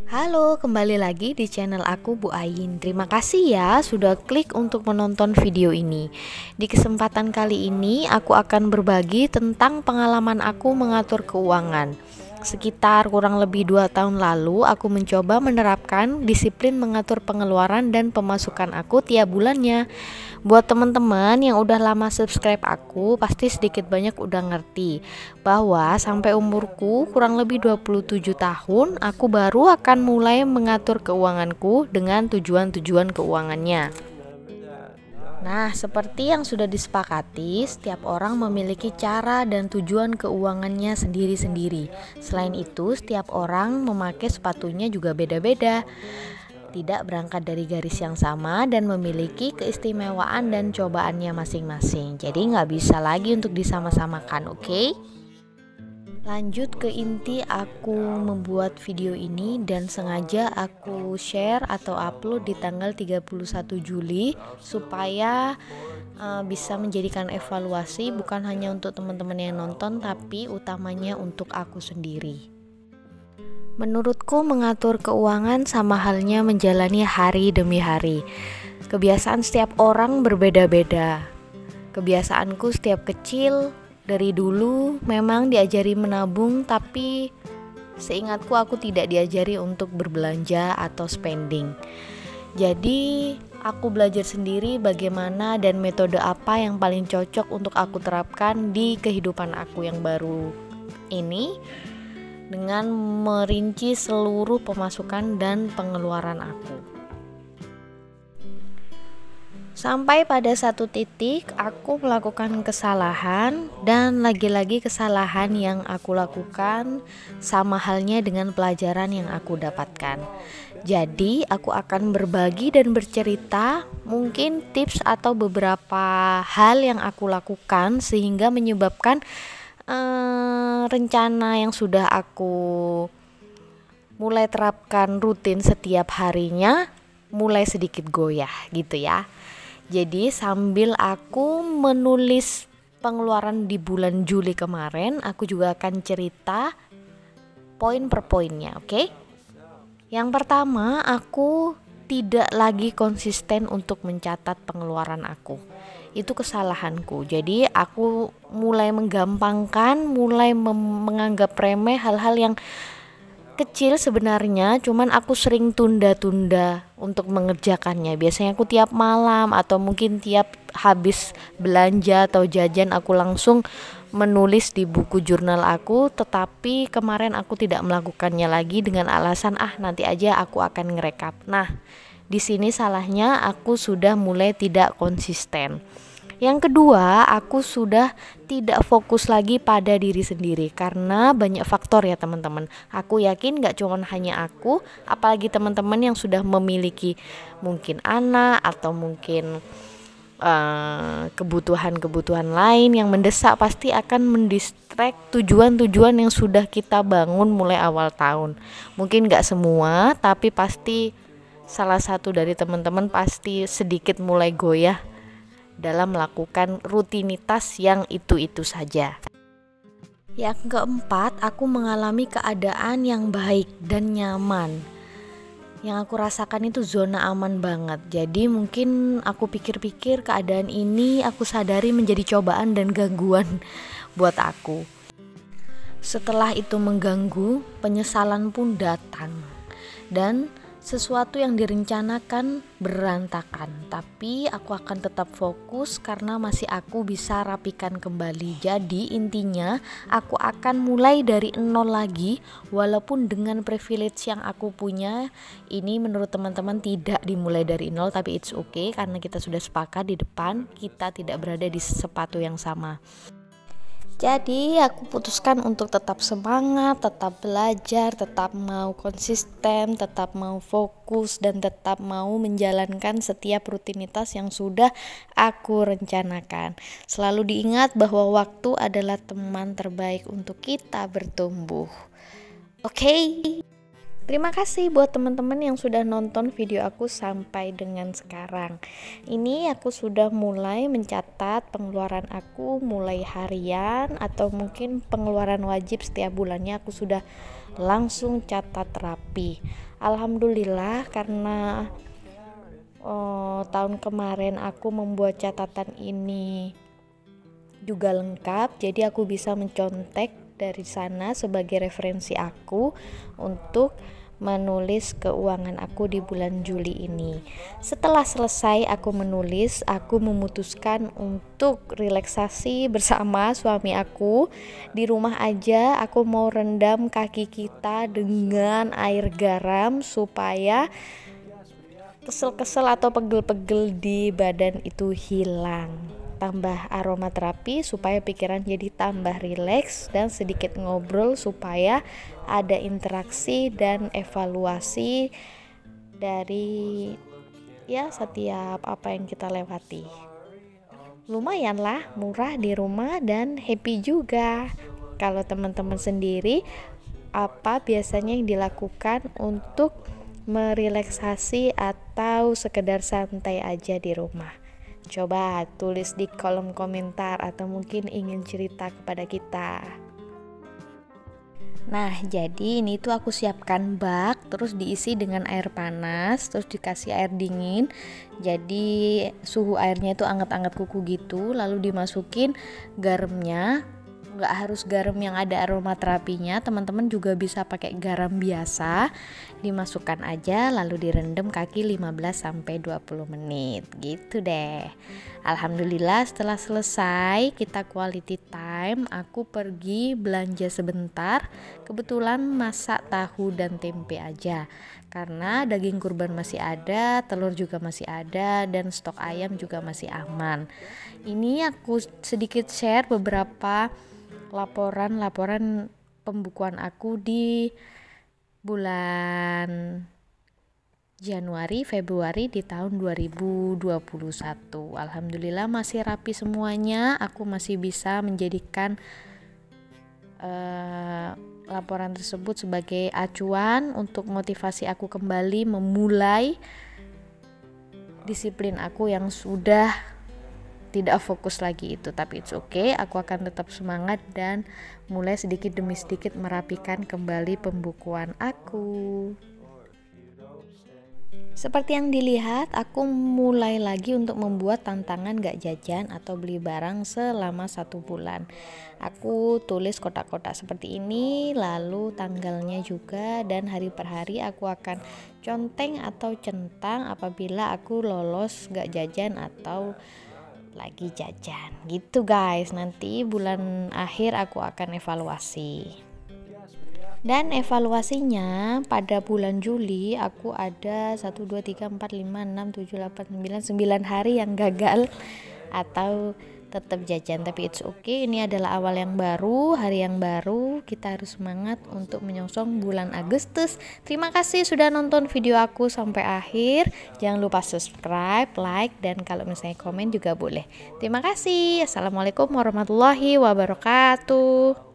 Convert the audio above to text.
Halo, kembali lagi di channel aku Bu Ayin. Terima kasih ya sudah klik untuk menonton video ini. Di kesempatan kali ini aku akan berbagi tentang pengalaman aku mengatur keuangan. Sekitar kurang lebih 2 tahun lalu aku mencoba menerapkan disiplin mengatur pengeluaran dan pemasukan aku tiap bulannya. Buat teman-teman yang udah lama subscribe aku, pasti sedikit banyak udah ngerti bahwa sampai umurku kurang lebih 27 tahun, aku baru akan mulai mengatur keuanganku dengan tujuan-tujuan keuangannya. Nah, seperti yang sudah disepakati, setiap orang memiliki cara dan tujuan keuangannya sendiri-sendiri. Selain itu, setiap orang memakai sepatunya juga beda-beda, tidak berangkat dari garis yang sama dan memiliki keistimewaan dan cobaannya masing-masing. Jadi nggak bisa lagi untuk disama-samakan, oke? Lanjut ke inti aku membuat video ini dan sengaja aku share atau upload di tanggal 31 Juli supaya bisa menjadikan evaluasi bukan hanya untuk teman-teman yang nonton tapi utamanya untuk aku sendiri. Menurutku mengatur keuangan sama halnya menjalani hari demi hari. Kebiasaan setiap orang berbeda-beda. Kebiasaanku setiap kecil dari dulu memang diajari menabung, tapi seingatku aku tidak diajari untuk berbelanja atau spending. Jadi aku belajar sendiri bagaimana dan metode apa yang paling cocok untuk aku terapkan di kehidupan aku yang baru ini dengan merinci seluruh pemasukan dan pengeluaran aku. Sampai pada satu titik aku melakukan kesalahan dan lagi-lagi kesalahan yang aku lakukan sama halnya dengan pelajaran yang aku dapatkan. Jadi aku akan berbagi dan bercerita mungkin tips atau beberapa hal yang aku lakukan sehingga menyebabkan rencana yang sudah aku mulai terapkan rutin setiap harinya mulai sedikit goyah gitu ya. Jadi sambil aku menulis pengeluaran di bulan Juli kemarin, aku juga akan cerita poin per poinnya, oke? Yang pertama, aku tidak lagi konsisten untuk mencatat pengeluaran aku. Itu kesalahanku. Jadi aku mulai menggampangkan, mulai menganggap remeh hal-hal yang kecil sebenarnya, cuman aku sering tunda-tunda untuk mengerjakannya. Biasanya aku tiap malam atau mungkin tiap habis belanja atau jajan aku langsung menulis di buku jurnal aku, tetapi kemarin aku tidak melakukannya lagi dengan alasan nanti aja aku akan ngerekap. Nah, di sini salahnya aku sudah mulai tidak konsisten. Yang kedua, aku sudah tidak fokus lagi pada diri sendiri karena banyak faktor ya teman-teman. Aku yakin gak cuma hanya aku, apalagi teman-teman yang sudah memiliki mungkin anak atau mungkin kebutuhan-kebutuhan lain yang mendesak pasti akan mendistract tujuan-tujuan yang sudah kita bangun mulai awal tahun. Mungkin gak semua, tapi pasti salah satu dari teman-teman pasti sedikit mulai goyah dalam melakukan rutinitas yang itu-itu saja. Yang keempat, aku mengalami keadaan yang baik dan nyaman. Yang aku rasakan itu zona aman banget. Jadi mungkin aku pikir-pikir keadaan ini aku sadari menjadi cobaan dan gangguan buat aku. Setelah itu mengganggu, penyesalan pun datang. Dan sesuatu yang direncanakan berantakan, tapi aku akan tetap fokus karena masih aku bisa rapikan kembali. Jadi intinya aku akan mulai dari nol lagi, walaupun dengan privilege yang aku punya ini menurut teman-teman tidak dimulai dari nol, tapi it's okay karena kita sudah sepakat di depan kita tidak berada di sepatu yang sama. Jadi aku putuskan untuk tetap semangat, tetap belajar, tetap mau konsisten, tetap mau fokus, dan tetap mau menjalankan setiap rutinitas yang sudah aku rencanakan. Selalu diingat bahwa waktu adalah teman terbaik untuk kita bertumbuh. Oke? Terima kasih buat teman-teman yang sudah nonton video aku sampai dengan sekarang. Ini aku sudah mulai mencatat pengeluaran aku mulai harian atau mungkin pengeluaran wajib setiap bulannya aku sudah langsung catat rapi. Alhamdulillah karena tahun kemarin aku membuat catatan ini juga lengkap, jadi aku bisa mencontek dari sana sebagai referensi aku untuk menulis keuangan aku di bulan Juli ini. Setelah selesai aku menulis, aku memutuskan untuk relaksasi bersama suami aku di rumah aja. Aku mau rendam kaki kita dengan air garam supaya kesel-kesel atau pegel-pegel di badan itu hilang. Tambah aromaterapi supaya pikiran jadi tambah rileks, dan sedikit ngobrol supaya ada interaksi dan evaluasi dari setiap apa yang kita lewati. Lumayan lah, murah di rumah dan happy juga. Kalau teman-teman sendiri, apa biasanya yang dilakukan untuk merelaksasi atau sekedar santai aja di rumah? Coba tulis di kolom komentar atau mungkin ingin cerita kepada kita. Nah, jadi ini tuh aku siapkan bak, terus diisi dengan air panas, terus dikasih air dingin. Jadi suhu airnya itu anget-anget kuku gitu, lalu dimasukin garamnya. Nggak harus garam yang ada aromaterapinya, teman-teman juga bisa pakai garam biasa. Dimasukkan aja lalu direndam kaki 15-20 menit gitu deh. Alhamdulillah setelah selesai kita quality time, aku pergi belanja sebentar. Kebetulan masak tahu dan tempe aja, karena daging kurban masih ada, telur juga masih ada, dan stok ayam juga masih aman. Ini aku sedikit share beberapa laporan pembukuan aku di bulan Januari, Februari di tahun 2021. Alhamdulillah masih rapi semuanya. Aku masih bisa menjadikan laporan tersebut sebagai acuan untuk motivasi aku kembali memulai disiplin aku yang sudah tidak fokus lagi itu. Tapi it's okay, aku akan tetap semangat dan mulai sedikit demi sedikit merapikan kembali pembukuan aku. Seperti yang dilihat, aku mulai lagi untuk membuat tantangan gak jajan atau beli barang selama 1 bulan. Aku tulis kotak-kotak seperti ini, lalu tanggalnya juga, dan hari per hari aku akan conteng atau centang apabila aku lolos gak jajan atau lagi jajan gitu guys. Nanti bulan akhir aku akan evaluasi, dan evaluasinya pada bulan Juli aku ada 1, 2, 3, 4, 5, 6, 7, 8, 9 hari yang gagal atau tetap jajan. Tapi it's okay, ini adalah awal yang baru, hari yang baru. Kita harus semangat untuk menyongsong bulan Agustus. Terima kasih sudah nonton video aku sampai akhir. Jangan lupa subscribe, like, dan kalau misalnya komen juga boleh. Terima kasih. Assalamualaikum warahmatullahi wabarakatuh.